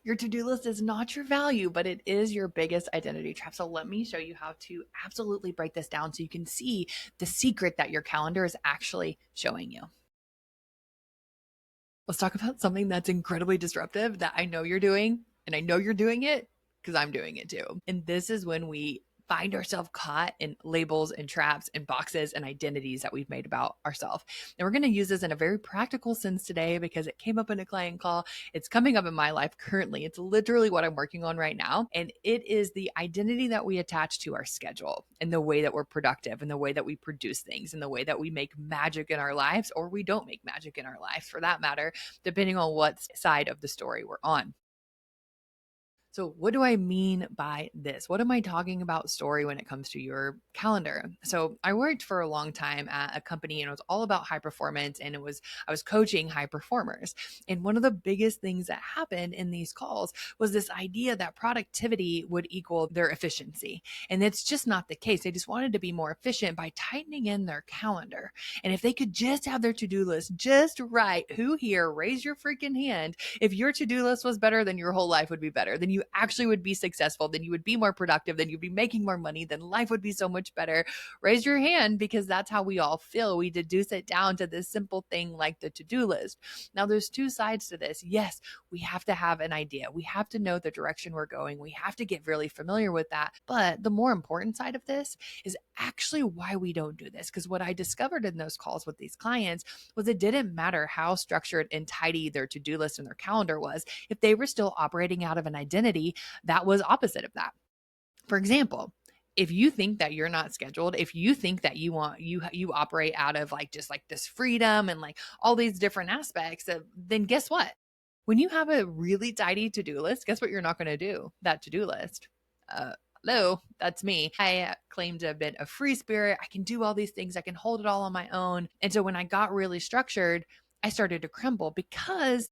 Your to-do list is not your value, but it is your biggest identity trap. So let me show you how to absolutely break this down so you can see the secret that your calendar is actually showing you. Let's talk about something that's incredibly disruptive that I know you're doing, and I know you're doing it because I'm doing it too. And this is when we find ourselves caught in labels and traps and boxes and identities that we've made about ourselves. And we're going to use this in a very practical sense today because it came up in a client call. It's coming up in my life currently. It's literally what I'm working on right now. And it is the identity that we attach to our schedule and the way that we're productive and the way that we produce things and the way that we make magic in our lives, or we don't make magic in our lives for that matter, depending on what side of the story we're on. So, what do I mean by this? What am I talking about story when it comes to your calendar? So, I worked for a long time at a company and it was all about high performance and I was coaching high performers. And one of the biggest things that happened in these calls was this idea that productivity would equal their efficiency. And it's just not the case. They just wanted to be more efficient by tightening in their calendar. And if they could just have their to-do list just right, who here raise your freaking hand if your to-do list was better, then your whole life would be better. Then you actually would be successful. Then you would be more productive. Then you'd be making more money. Then life would be so much better. Raise your hand because that's how we all feel. We deduce it down to this simple thing like the to-do list. Now, there's two sides to this. Yes, we have to have an idea. We have to know the direction we're going. We have to get really familiar with that. But the more important side of this is actually why we don't do this. Because what I discovered in those calls with these clients was it didn't matter how structured and tidy their to-do list and their calendar was. If they were still operating out of an identity that was opposite of that. For example, if you think that you're not scheduled, if you think that you operate out of like just like this freedom and like all these different aspects, then guess what? When you have a really tidy to-do list, guess what you're not going to do? That to-do list. Uh, Hello, that's me. I claim to have been a free spirit. I can do all these things. I can hold it all on my own. And so when I got really structured, I started to crumble because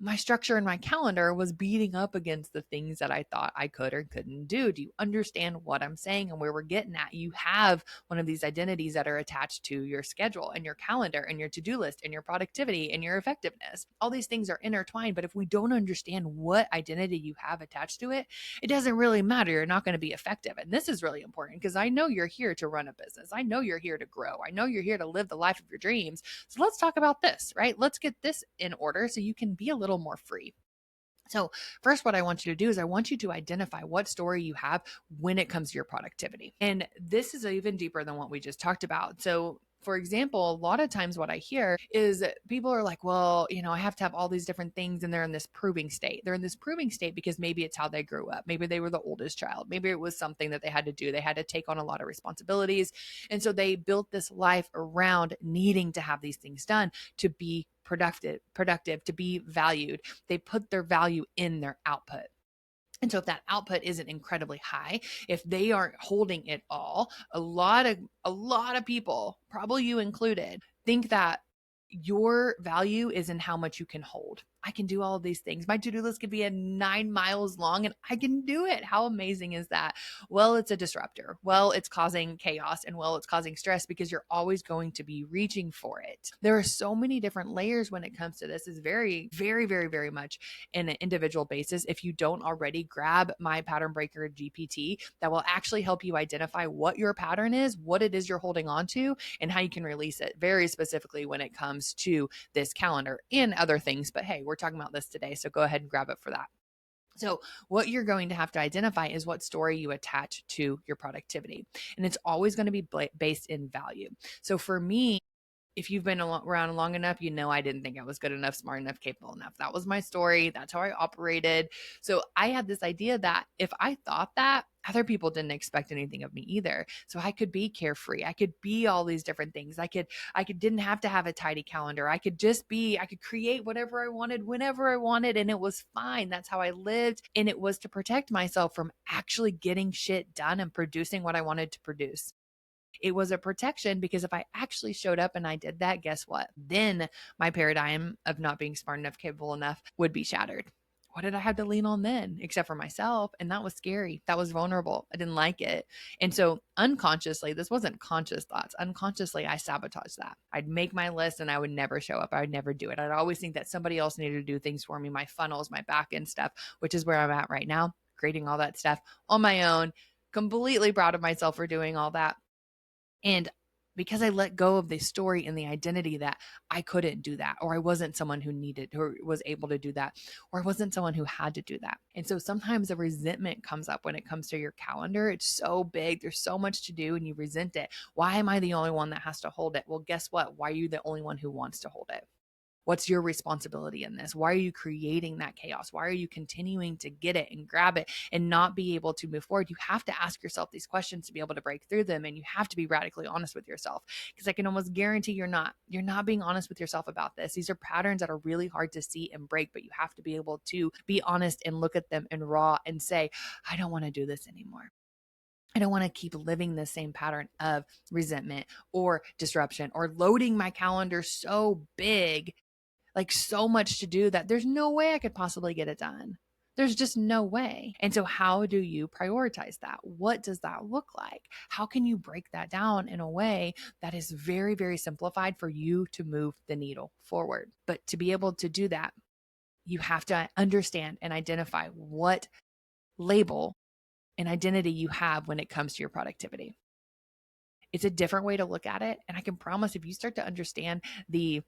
my structure in my calendar was beating up against the things that I thought I could or couldn't do. Do you understand what I'm saying and where we're getting at? You have one of these identities that are attached to your schedule and your calendar and your to-do list and your productivity and your effectiveness. All these things are intertwined, but if we don't understand what identity you have attached to it, it doesn't really matter. You're not going to be effective. And this is really important because I know you're here to run a business. I know you're here to grow. I know you're here to live the life of your dreams. So let's talk about this, right? Let's get this in order so you can be a little more free. So, first, what I want you to do is I want you to identify what story you have when it comes to your productivity. And this is even deeper than what we just talked about. So, for example, a lot of times what I hear is that people are like, well, I have to have all these different things and they're in this proving state. They're in this proving state because maybe it's how they grew up. Maybe they were the oldest child. Maybe it was something that they had to do. They had to take on a lot of responsibilities. And so they built this life around needing to have these things done to be productive, to be valued. They put their value in their output. And so if that output isn't incredibly high, if they aren't holding it all, a lot of people, probably you included, think that your value is in how much you can hold. I can do all of these things. My to-do list could be 9 miles long and I can do it. How amazing is that? Well, it's a disruptor. Well, it's causing chaos and well, it's causing stress because you're always going to be reaching for it. There are so many different layers when it comes to this. It's very, very, very, very much in an individual basis. If you don't already, grab my pattern breaker GPT that will actually help you identify what your pattern is, what it is you're holding on to, and how you can release it very specifically when it comes to this calendar and other things. But hey, we're talking about this today, so go ahead and grab it for that. So, what you're going to have to identify is what story you attach to your productivity. And it's always going to be based in value. So, for me, if you've been around long enough, I didn't think I was good enough, smart enough, capable enough. That was my story. That's how I operated. So I had this idea that if I thought that, other people didn't expect anything of me either. So I could be carefree. I could be all these different things. I could didn't have to have a tidy calendar. I could create whatever I wanted whenever I wanted and it was fine. That's how I lived. And it was to protect myself from actually getting shit done and producing what I wanted to produce. It was a protection because if I actually showed up and I did that, guess what? Then my paradigm of not being smart enough, capable enough would be shattered. What did I have to lean on then except for myself? And that was scary. That was vulnerable. I didn't like it. And so unconsciously, this wasn't conscious thoughts. Unconsciously, I sabotaged that. I'd make my list and I would never show up. I would never do it. I'd always think that somebody else needed to do things for me, my funnels, my back end stuff, which is where I'm at right now, creating all that stuff on my own. Completely proud of myself for doing all that. And because I let go of the story and the identity that I couldn't do that, or I wasn't someone who needed or was able to do that, or I wasn't someone who had to do that. And so sometimes a resentment comes up when it comes to your calendar. It's so big, there's so much to do, and you resent it. Why am I the only one that has to hold it? Well, guess what? Why are you the only one who wants to hold it? What's your responsibility in this? Why are you creating that chaos? Why are you continuing to get it and grab it and not be able to move forward? You have to ask yourself these questions to be able to break through them, and you have to be radically honest with yourself, because I can almost guarantee you're not being honest with yourself about this. These are patterns that are really hard to see and break, but you have to be able to be honest and look at them in raw and say, I don't want to do this anymore. I don't want to keep living the same pattern of resentment or disruption or loading my calendar so big, like so much to do that there's no way I could possibly get it done. There's just no way. And so, how do you prioritize that? What does that look like? How can you break that down in a way that is very, very simplified for you to move the needle forward? But to be able to do that, you have to understand and identify what label and identity you have when it comes to your productivity. It's a different way to look at it. And I can promise if you start to understand the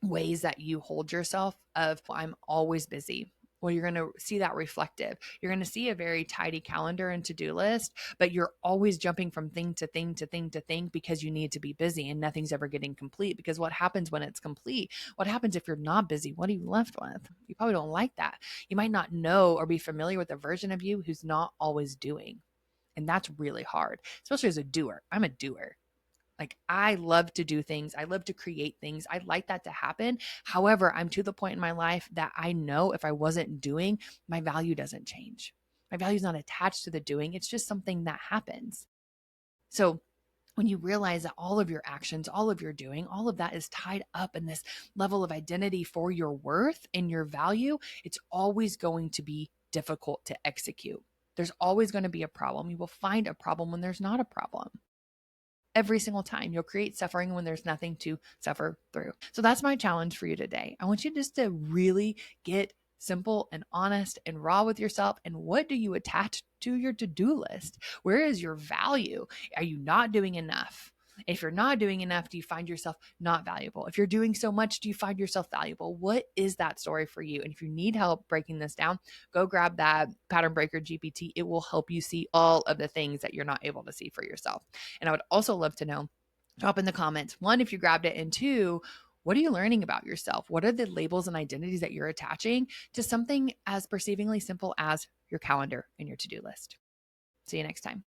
ways that you hold yourself of I'm always busy, well, you're going to see that reflective. You're going to see a very tidy calendar and to-do list, but you're always jumping from thing to thing to thing to thing because you need to be busy and nothing's ever getting complete. Because what happens when it's complete? What happens if you're not busy? What are you left with? You probably don't like that. You might not know or be familiar with a version of you who's not always doing. And that's really hard, especially as a doer. I'm a doer. Like I love to do things. I love to create things. I like that to happen. However, I'm to the point in my life that I know if I wasn't doing, my value doesn't change. My value is not attached to the doing. It's just something that happens. So when you realize that all of your actions, all of your doing, all of that is tied up in this level of identity for your worth and your value, it's always going to be difficult to execute. There's always going to be a problem. You will find a problem when there's not a problem. Every single time you'll create suffering when there's nothing to suffer through. So that's my challenge for you today. I want you just to really get simple and honest and raw with yourself. And what do you attach to your to-do list? Where is your value? Are you not doing enough? If you're not doing enough, do you find yourself not valuable? If you're doing so much, do you find yourself valuable? What is that story for you? And if you need help breaking this down, go grab that Pattern Breaker GPT. It will help you see all of the things that you're not able to see for yourself. And I would also love to know, drop in the comments, one, if you grabbed it, and two, what are you learning about yourself? What are the labels and identities that you're attaching to something as perceivingly simple as your calendar and your to-do list? See you next time.